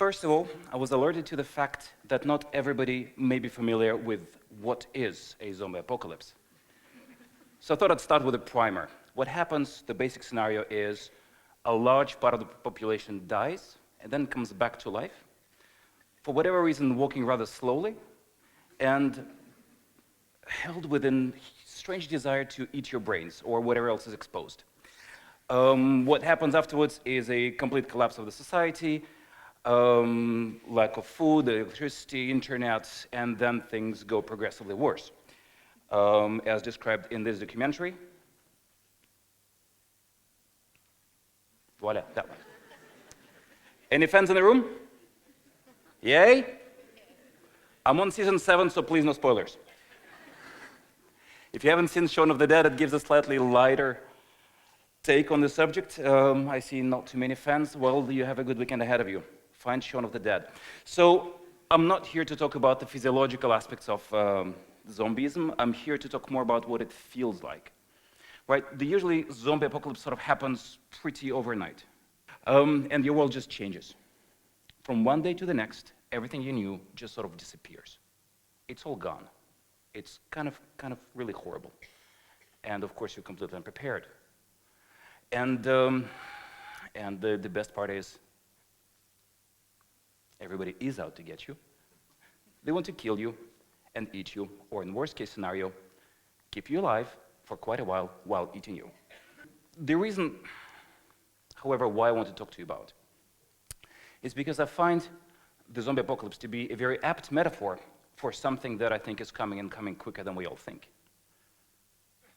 First of all, I was alerted to the fact that not everybody may be familiar with what is a zombie apocalypse. So I thought I'd start with a primer. What happens, the basic scenario is a large part of the population dies and then comes back to life, for whatever reason walking rather slowly, and held within strange desire to eat your brains or whatever else is exposed. What happens afterwards is a complete collapse of the society, lack of food, electricity, internet, and then things go progressively worse. As described in this documentary. Voila, that one. Any fans in the room? Yay? I'm on season 7, so please no spoilers. If you haven't seen Shaun of the Dead, it gives a slightly lighter take on the subject. I see not too many fans. Well, you have a good weekend ahead of you. Find Shaun of the Dead. So I'm not here to talk about the physiological aspects of zombieism. I'm here to talk more about what it feels like. Right? The usually zombie apocalypse sort of happens pretty overnight. And your world just changes. From one day to the next, everything you knew just sort of disappears. It's all gone. It's kind of really horrible. And of course, you're completely unprepared. And the best part is, everybody is out to get you. They want to kill you and eat you, or in worst case scenario, keep you alive for quite a while eating you. The reason, however, why I want to talk to you about is because I find the zombie apocalypse to be a very apt metaphor for something that I think is coming and coming quicker than we all think.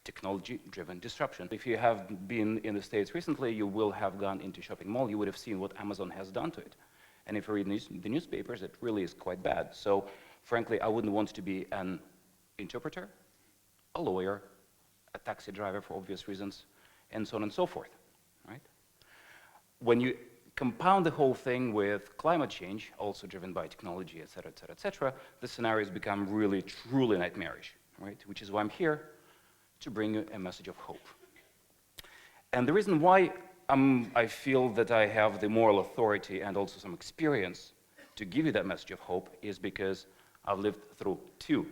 Technology-driven disruption. If you have been in the States recently, you will have gone into a shopping mall, you would have seen what Amazon has done to it. And if you read the newspapers, it really is quite bad. So, frankly, I wouldn't want to be an interpreter, a lawyer, a taxi driver for obvious reasons, and so on and so forth, right? When you compound the whole thing with climate change, also driven by technology, et cetera, the scenarios become really, truly nightmarish, right? Which is why I'm here, to bring you a message of hope. And the reason why I feel that I have the moral authority and also some experience to give you that message of hope is because I've lived through 2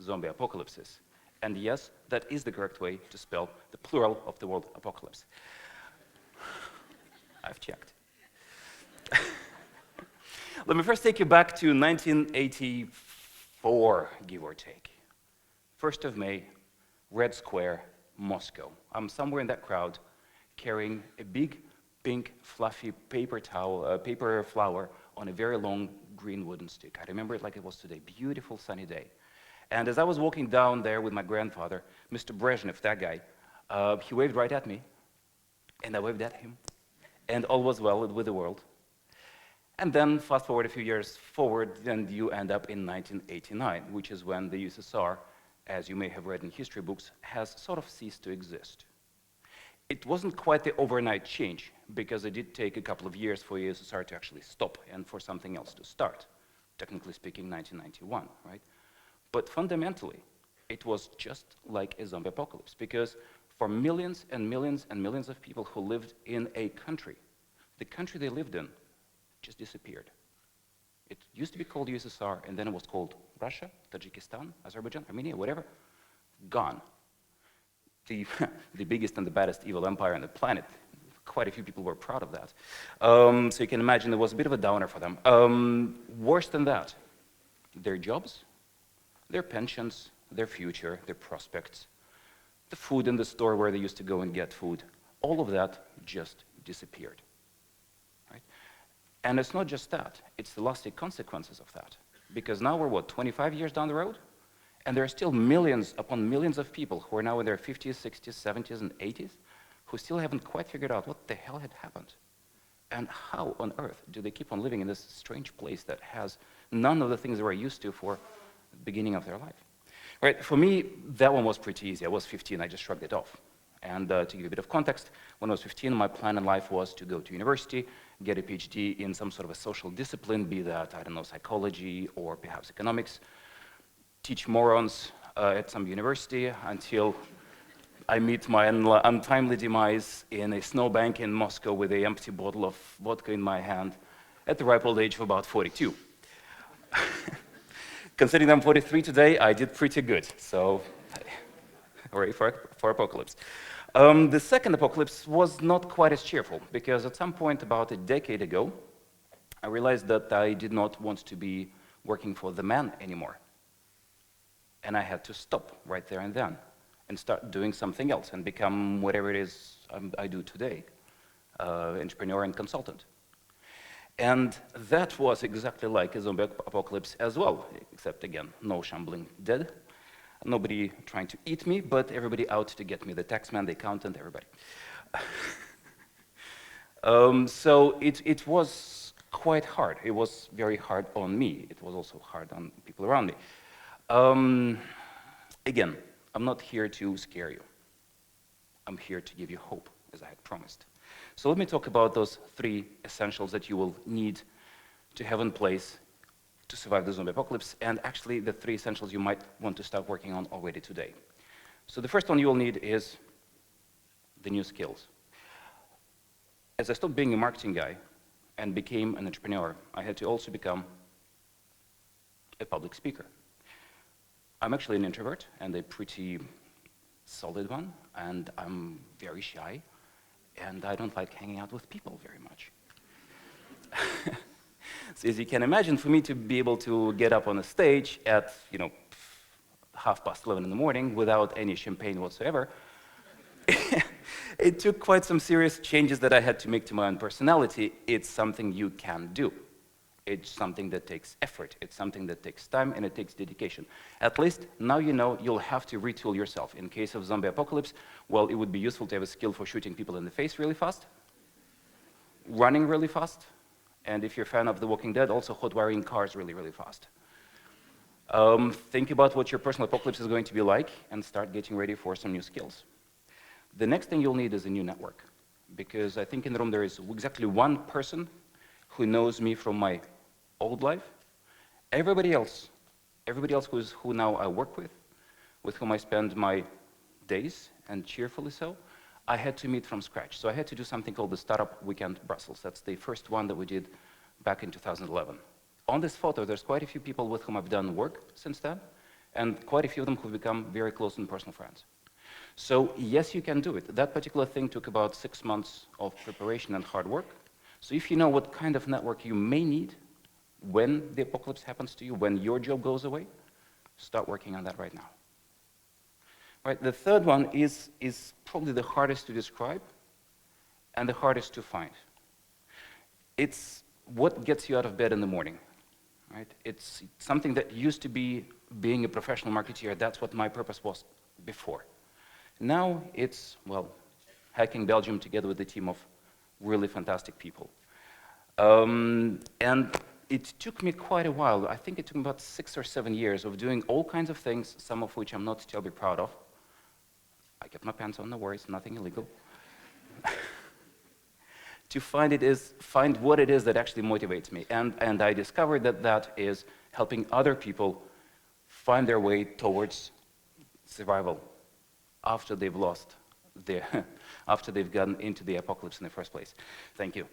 zombie apocalypses. And yes, that is the correct way to spell the plural of the word apocalypse. I've checked. Let me first take you back to 1984, give or take. 1st of May, Red Square, Moscow. I'm somewhere in that crowd carrying a big, pink, fluffy paper flower on a very long green wooden stick. I remember it like it was today, beautiful sunny day. And as I was walking down there with my grandfather, Mr. Brezhnev, that guy, he waved right at me, and I waved at him, and all was well with the world. And then fast forward a few years forward, and you end up in 1989, which is when the USSR, as you may have read in history books, has sort of ceased to exist. It wasn't quite the overnight change, because it did take a couple of years for the USSR to actually stop and for something else to start. Technically speaking, 1991, right? But fundamentally, it was just like a zombie apocalypse, because for millions and millions and millions of people who lived in a country, the country they lived in just disappeared. It used to be called USSR, and then it was called Russia, Tajikistan, Azerbaijan, Armenia, whatever. Gone. The biggest and the baddest evil empire on the planet. Quite a few people were proud of that. So you can imagine it was a bit of a downer for them. Worse than that, their jobs, their pensions, their future, their prospects, the food in the store where they used to go and get food, all of that just disappeared. Right? And it's not just that, it's the lasting consequences of that. Because now we're, 25 years down the road? And there are still millions upon millions of people who are now in their 50s, 60s, 70s, and 80s who still haven't quite figured out what the hell had happened. And how on earth do they keep on living in this strange place that has none of the things they were used to for the beginning of their life? Right, for me, that one was pretty easy. I was 15, I just shrugged it off. And to give you a bit of context, when I was 15, my plan in life was to go to university, get a PhD in some sort of a social discipline, be that, I don't know, psychology or perhaps economics, teach morons at some university until I meet my untimely demise in a snowbank in Moscow with an empty bottle of vodka in my hand at the ripe old age of about 42. Considering I'm 43 today, I did pretty good, so hooray for apocalypse. The second apocalypse was not quite as cheerful, because at some point about a decade ago, I realized that I did not want to be working for the man anymore. And I had to stop right there and then and start doing something else and become whatever it is I do today, entrepreneur and consultant. And that was exactly like a zombie apocalypse as well, except again, no shambling dead, nobody trying to eat me, but everybody out to get me, the taxman, the accountant, everybody. So it was quite hard. It was very hard on me. It was also hard on people around me. Again, I'm not here to scare you. I'm here to give you hope, as I had promised. So let me talk about those 3 essentials that you will need to have in place to survive the zombie apocalypse, and actually the 3 essentials you might want to start working on already today. So the first one you will need is the new skills. As I stopped being a marketing guy and became an entrepreneur, I had to also become a public speaker. I'm actually an introvert, and a pretty solid one, and I'm very shy, and I don't like hanging out with people very much. So as you can imagine, for me to be able to get up on a stage at, 11:30 in the morning without any champagne whatsoever, it took quite some serious changes that I had to make to my own personality. It's something you can do. It's something that takes effort. It's something that takes time, and it takes dedication. At least now you know you'll have to retool yourself. In case of zombie apocalypse, well, it would be useful to have a skill for shooting people in the face really fast, running really fast, and if you're a fan of The Walking Dead, also hot wiring cars really, really fast. Think about what your personal apocalypse is going to be like and start getting ready for some new skills. The next thing you'll need is a new network, because I think in the room there is exactly one person who knows me from my old life. Everybody else who now I work with whom I spend my days, and cheerfully so, I had to meet from scratch. So I had to do something called the Startup Weekend Brussels. That's the first one that we did back in 2011. On this photo, there's quite a few people with whom I've done work since then, and quite a few of them who've become very close and personal friends. So yes, you can do it. That particular thing took about 6 months of preparation and hard work. So if you know what kind of network you may need when the apocalypse happens to you, when your job goes away, start working on that right now. Right, the third one is probably the hardest to describe and the hardest to find. It's what gets you out of bed in the morning. Right? It's something that used to be being a professional marketeer. That's what my purpose was before. Now it's, well, hacking Belgium together with a team of really fantastic people. And it took me quite a while. I think it took me about 6 or 7 years of doing all kinds of things, some of which I'm not terribly proud of. I kept my pants on, no worries, nothing illegal. To find what it is that actually motivates me. And I discovered that that is helping other people find their way towards survival after they've lost their, after they've gotten into the apocalypse in the first place. Thank you.